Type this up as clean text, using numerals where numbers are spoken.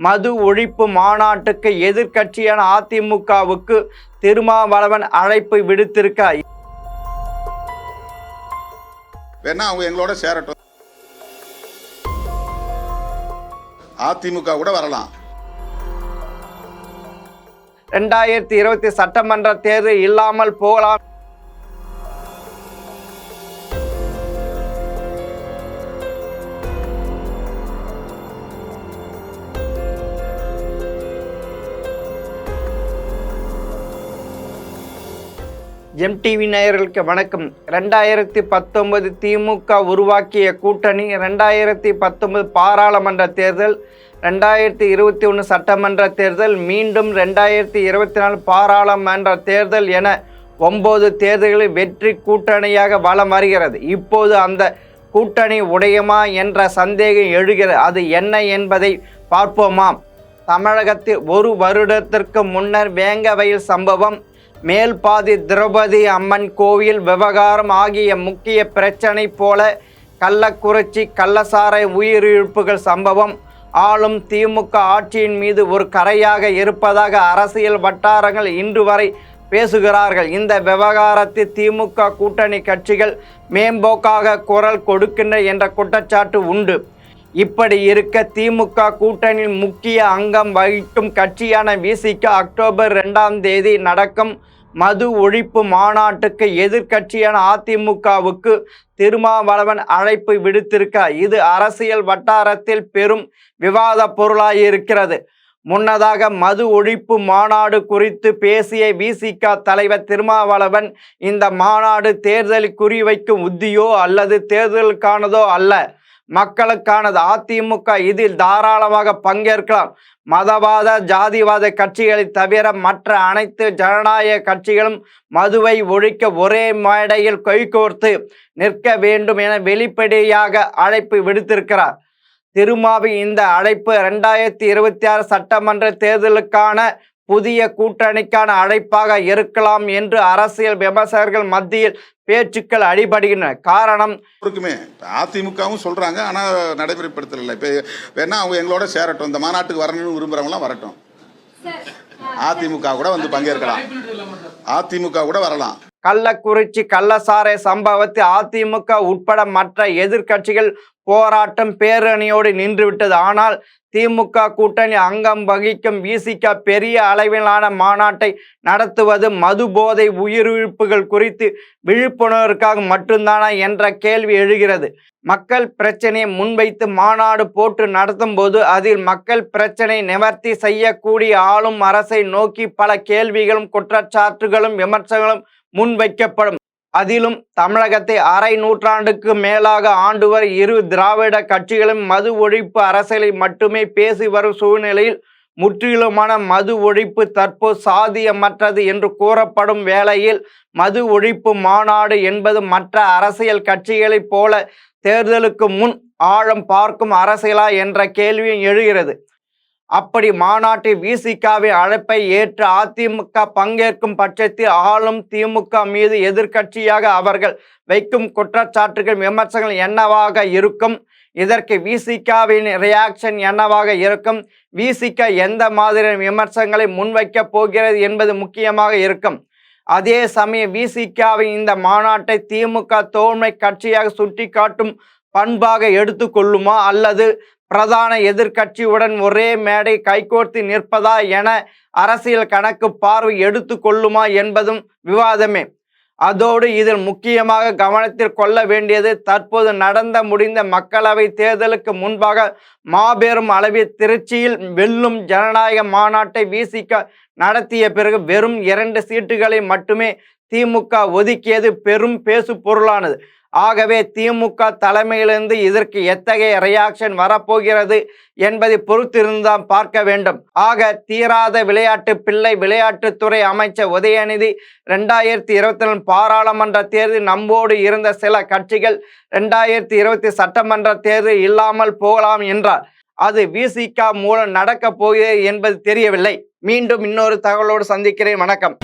மது ஒழிப்பு மாநாட்டுக்கு எதிர்க்கட்சியான அதிமுகவுக்கு திருமாவளவன் அழைப்பு விடுத்திருக்கார். வேணா அவங்க எங்களோட சேரட்டும், அதிமுக கூட வரலாம். 2020 சட்டமன்ற தேர்தல் இல்லாமல் போகலாம். எம்டிவி நேயர்களுக்கு வணக்கம். 2019 திமுக உருவாக்கிய கூட்டணி, 2019 பாராளுமன்ற தேர்தல், 2021 சட்டமன்ற தேர்தல், மீண்டும் 2024 பாராளுமன்ற தேர்தல் என 9 தேர்தல்களில் வெற்றி கூட்டணியாக வலம் வருகிறது. இப்போது அந்த கூட்டணி உடையுமா என்ற சந்தேகம் எழுகிறது. அது என்ன என்பதை பார்ப்போமாம். தமிழகத்தில் ஒரு வருடத்திற்கு முன்னர் வேங்கவயல் சம்பவம், மேல்பாதி திரௌபதி அம்மன் கோவில் விவகாரம் ஆகிய முக்கிய பிரச்சனை போல கள்ளக்குறிச்சி கள்ளசாரை உயிரிழப்புகள் சம்பவம் ஆளும் திமுக ஆட்சியின் மீது ஒரு கரையாக இருப்பதாக அரசியல் வட்டாரங்கள் இன்று வரை பேசுகிறார்கள். இந்த விவகாரத்தில் திமுக கூட்டணி கட்சிகள் மேம்போக்காக குரல் கொடுக்கின்ற என்ற குற்றச்சாட்டு உண்டு. இப்படி இருக்க திமுக கூட்டணியில் முக்கிய அங்கம் வகிக்கும் கட்சியான விசிக அக்டோபர் 2ஆம் தேதி நடக்கும் மது ஒழிப்பு மாநாட்டுக்கு எதிர்க்கட்சியான அதிமுகவுக்கு திருமாவளவன் அழைப்பு விடுத்திருக்கார். இது அரசியல் வட்டாரத்தில் பெரும் விவாத பொருளாயிருக்கிறது. முன்னதாக மது ஒழிப்பு மாநாடு குறித்து பேசிய விசிக தலைவர் திருமாவளவன், இந்த மாநாடு தேர்தலில் குறிவைக்கும் உத்தியோ அல்லது தேர்தலுக்கானதோ அல்ல, மக்களுக்கானது. அதிமுக இதில் தாராளமாக பங்கேற்கலாம். மதவாத ஜாதிவாத கட்சிகளை தவிர மற்ற அனைத்து ஜனநாயக கட்சிகளும் மதுவை ஒழிக்க ஒரே மேடையில் கைகோர்த்து நிற்க வேண்டும் என வெளிப்படையாக அழைப்பு விடுத்திருக்கிறார். திருமாவின் இந்த அழைப்பு 2026 சட்டமன்ற தேர்தலுக்கான புதிய கூட்டணிக்கான அழைப்பாக இருக்கலாம் என்று அரசியல் விமர்சகர்கள் மத்தியில் பேச்சுக்கள் அடிபடுகின்றன. காரணம், அதிமுகவும் சொல்றாங்க, ஆனா நடைமுறைப்படுத்தல. இப்ப வேணா அவங்க எங்களோட சேரட்டும், இந்த மாநாட்டுக்கு வரணும்னு விரும்புறவங்களாம் வரட்டும், அதிமுக கூட வந்து பங்கேற்கலாம், அதிமுக கூட வரலாம். கள்ளக்குறிச்சி கள்ளசாரை சம்பவத்தில் அதிமுக உட்பட மற்ற எதிர்க்கட்சிகள் போராட்டம் பேரணியோடு நின்றுவிட்டது. ஆனால் திமுக கூட்டணி அங்கம் வகிக்கும் விசிக பெரிய அளவிலான மாநாட்டை நடத்துவது மது போதை உயிரிழப்புகள் குறித்து விழிப்புணர்வுக்காக மட்டும்தானா என்ற கேள்வி எழுகிறது. மக்கள் பிரச்சனையை முன்வைத்து மாநாடு போட்டு நடத்தும் போது அதில் மக்கள் பிரச்சனை நிவர்த்தி செய்யக்கூடிய ஆளும் அரசை நோக்கி பல கேள்விகளும் குற்றச்சாட்டுகளும் விமர்சனங்களும் முன்வைக்கப்படும். அதிலும் தமிழகத்தை அரை நூற்றாண்டுக்கு மேலாக ஆண்டு வரை இரு திராவிட கட்சிகளும் மது ஒழிப்பு அரசியலை மட்டுமே பேசி வரும் சூழ்நிலையில் முற்றிலுமான மது ஒழிப்பு தற்போது சாத்தியமற்றது என்று கூறப்படும் வேளையில் மது ஒழிப்பு மாநாடு என்பது மற்ற அரசியல் கட்சிகளைப் போல தேர்தலுக்கு முன் ஆழம் பார்க்கும் அரசியலா என்ற கேள்வியும் எழுகிறது. அப்படி மாநாட்டில் விசிகவின் அழைப்பை ஏற்று அதிமுக பங்கேற்கும் பட்சத்தில் ஆளும் திமுக மீது எதிர்க்கட்சியாக அவர்கள் வைக்கும் குற்றச்சாட்டுகள் விமர்சனங்கள் என்னவாக இருக்கும்? இதற்கு விசிகவின் ரியாக்ஷன் என்னவாக இருக்கும்? விசிக எந்த மாதிரியான விமர்சனங்களை முன்வைக்கப் போகிறது என்பது முக்கியமாக இருக்கும். அதே சமயம் விசிகவின் இந்த மாநாட்டை திமுக தோழமை கட்சியாக சுட்டி காட்டும் பண்பாக எடுத்துக்கொள்ளுமா அல்லது பிரதான எதிர்க்கட்சியுடன் ஒரே மேடை கைகோர்த்து நிற்பதா என அரசியல் கணக்கு பார்வை எடுத்து கொள்ளுமா என்பதும் விவாதமே. அதோடு இதில் முக்கியமாக கவனத்தில் கொள்ள வேண்டியது, தற்போது நடந்த முடிந்த மக்களவை தேர்தலுக்கு முன்பாக மாபெரும் அளவில் திருச்சியில் வெல்லும் ஜனநாயக மாநாட்டை விசிக நடத்திய பிறகு வெறும் 2 சீட்டுகளை மட்டுமே திமுக ஒதுக்கியது பெரும் பேசு பொருளானது. ஆகவே திமுக தலைமையிலிருந்து இதற்கு எத்தகைய ரியாக்ஷன் வரப்போகிறது என்பதை பொறுத்திருந்தான் பார்க்க வேண்டும். ஆக தீராத விளையாட்டு பிள்ளை விளையாட்டுத்துறை அமைச்சர் உதயநிதி 2024 பாராளுமன்ற தேர்தல் நம்போடு இருந்த சில கட்சிகள் 2020 சட்டமன்ற தேர்தல் இல்லாமல் போகலாம் என்றார். அது விசிக மூலம் நடக்கப் போகிறது என்பது தெரியவில்லை. மீண்டும் இன்னொரு தகவலோடு சந்திக்கிறேன். வணக்கம்.